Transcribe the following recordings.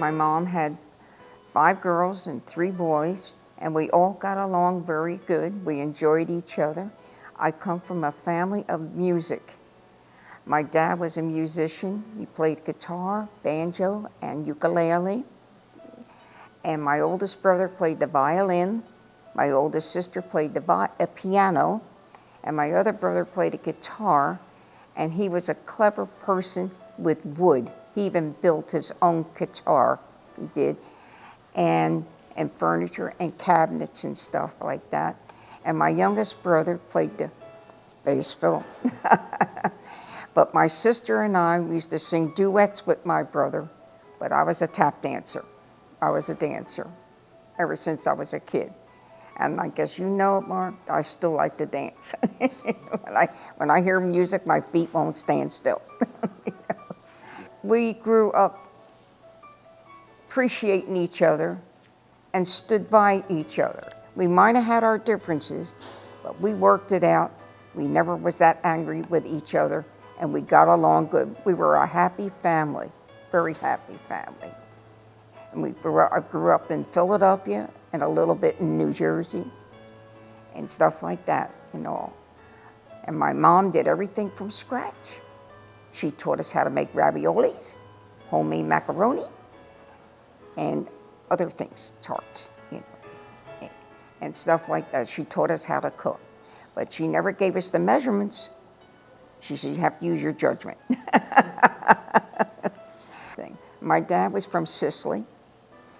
My mom had 5 girls and 3 boys, and we all got along very good. We enjoyed each other. I come from a family of music. My dad was a musician. He played guitar, banjo, and ukulele. And my oldest brother played the violin. My oldest sister played the piano. And my other brother played a guitar. And he was a clever person with wood. He even built his own guitar, he did, and furniture and cabinets and stuff like that. And my youngest brother played the bass fiddle. But my sister and I, we used to sing duets with my brother, but I was a tap dancer. I was a dancer ever since I was a kid. And I guess you know it, Mark, I still like to dance. when I hear music, my feet won't stand still. We grew up appreciating each other and stood by each other. We might have had our differences, but we worked it out. We never was that angry with each other, and we got along good. We were a happy family, very happy family. And I grew up in Philadelphia and a little bit in New Jersey and stuff like that and all. And my mom did everything from scratch. She taught us how to make raviolis, homemade macaroni, and other things, tarts, and stuff like that. She taught us how to cook, but she never gave us the measurements. She said, you have to use your judgment. My dad was from Sicily.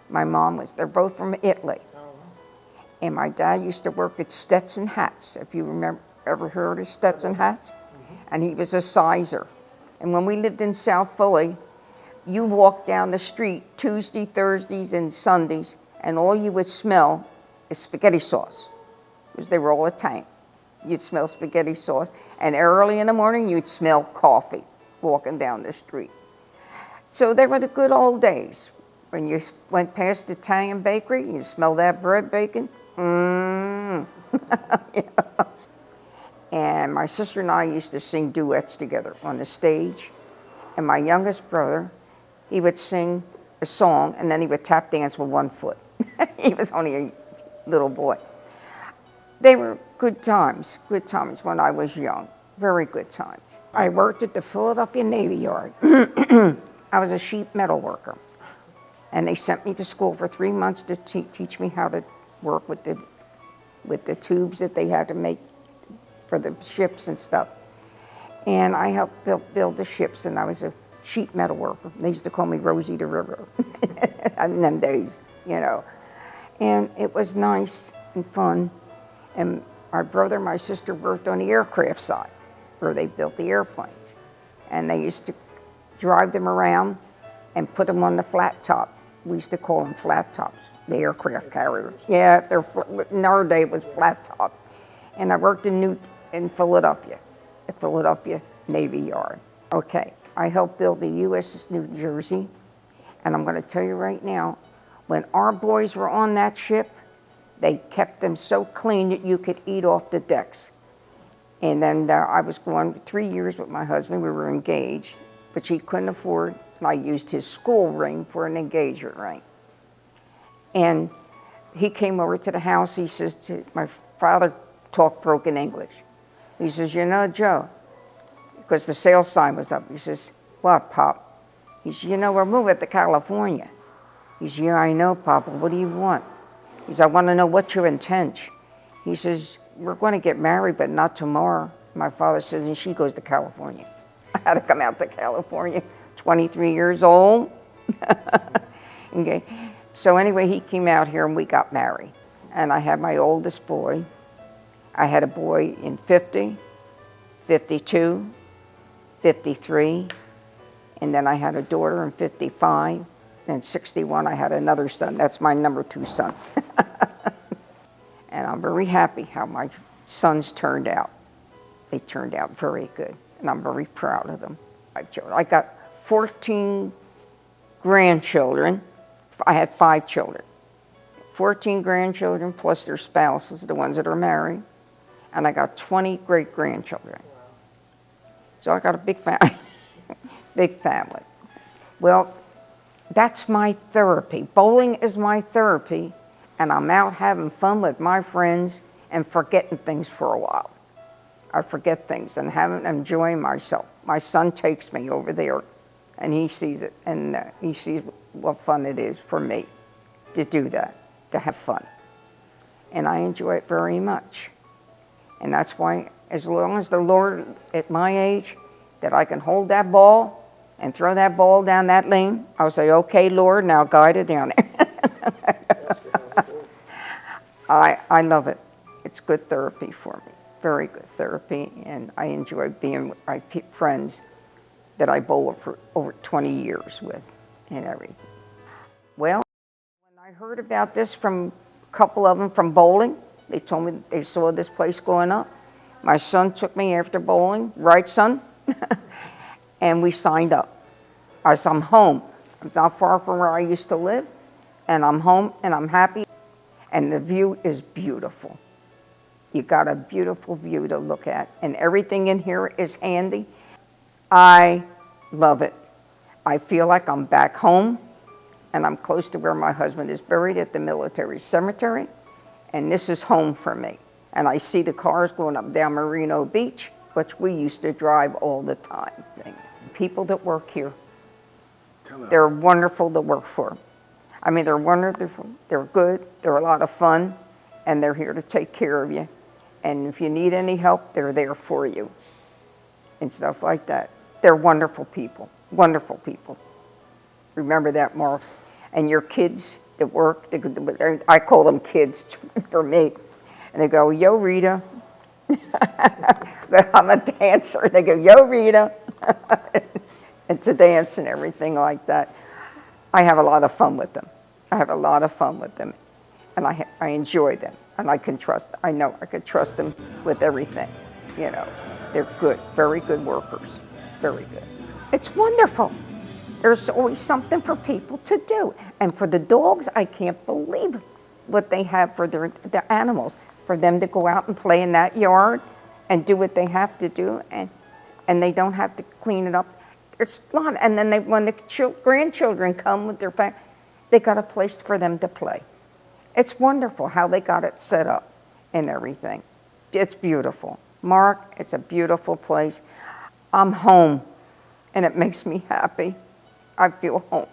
My mom was, they're both from Italy. And my dad used to work at Stetson Hats, if you remember, ever heard of Stetson Hats? And he was a sizer. And when we lived in South Philly, you walked down the street Tuesday, Thursdays, and Sundays, and all you would smell is spaghetti sauce, because they were all Italian. You'd smell spaghetti sauce, and early in the morning, you'd smell coffee walking down the street. So they were the good old days. When you went past the Italian bakery, you smell that bread baking. Yeah. And my sister and I used to sing duets together on the stage. And my youngest brother, he would sing a song, and then he would tap dance with one foot. He was only a little boy. They were good times when I was young, very good times. I worked at the Philadelphia Navy Yard. I was a sheet metal worker. And they sent me to school for 3 months to teach me how to work with the tubes that they had to make for the ships and stuff. And I helped build the ships, and I was a sheet metal worker. They used to call me Rosie the River in them days, you know. And it was nice and fun. And my brother and my sister worked on the aircraft side, where they built the airplanes. And they used to drive them around and put them on the flat top. We used to call them flat tops, the aircraft carriers. Yeah, in our day it was flat top. And I worked in Philadelphia, the Philadelphia Navy Yard. Okay, I helped build the USS New Jersey, and I'm going to tell you right now, when our boys were on that ship, they kept them so clean that you could eat off the decks. And then I was going 3 years with my husband. We were engaged, but he couldn't afford. And I used his school ring for an engagement ring. And he came over to the house. He says, my father talked broken English. He says, you know, Joe, because the sales sign was up. He says, what, Pop? He says, you know, we're moving to California. He says, yeah, I know, Papa. What do you want? He says, I want to know what's your intent. He says, we're going to get married, but not tomorrow. My father says, and she goes to California. I had to come out to California, 23 years old. Okay. So anyway, he came out here and we got married. And I had my oldest boy. I had a boy in 50, 52, 53, and then I had a daughter in 55, and 61 I had another son. That's my number 2 son. And I'm very happy how my sons turned out. They turned out very good, and I'm very proud of them. I got 14 grandchildren. I had 5 children. 14 grandchildren plus their spouses, the ones that are married. And I got 20 great-grandchildren. So I got a big family. Big family. Well, That's my therapy. Bowling is my therapy, and I'm out having fun with my friends and forgetting things for a while. I forget things and enjoying myself. My son takes me over there, and he sees it, and he sees what fun it is for me to do that, to have fun. And I enjoy it very much. And that's why, as long as the Lord, at my age, that I can hold that ball and throw that ball down that lane, I'll say, okay, Lord, now guide it down there. I love it. It's good therapy for me, very good therapy, and I enjoy being with my friends that I bowl for over 20 years with and everything. Well, when I heard about this from a couple of them from bowling, they told me they saw this place going up. My son took me after bowling, right, son? And we signed up. I said, I'm home. I'm not far from where I used to live, and I'm home, and I'm happy, and the view is beautiful. You got a beautiful view to look at, and everything in here is handy. I love it. I feel like I'm back home, and I'm close to where my husband is buried at the military cemetery, and this is home for me. And I see the cars going up down Merino Beach, which we used to drive all the time. People that work here, they're wonderful to work for. I mean, they're wonderful, they're good, they're a lot of fun, and they're here to take care of you. And if you need any help, they're there for you and stuff like that. They're wonderful people, wonderful people. Remember that, Mark. And your kids that work, I call them kids for me. And they go, yo, Rita. I'm a dancer. They go, yo, Rita. And to dance and everything like that. I have a lot of fun with them. I have a lot of fun with them. And I enjoy them. And I can trust, I know I can trust them with everything. You know, they're good, very good workers. Very good. It's wonderful. There's always something for people to do. And for the dogs, I can't believe what they have for their animals. For them to go out and play in that yard and do what they have to do, and they don't have to clean it up. It's not. And then when the grandchildren come with their family, they got a place for them to play. It's wonderful how they got it set up and everything. It's beautiful. Mark, it's a beautiful place. I'm home, and it makes me happy. I feel home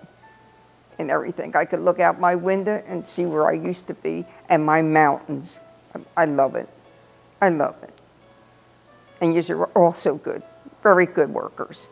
and everything. I could look out my window and see where I used to be and my mountains. I love it. I love it. And you're all so good, very good workers.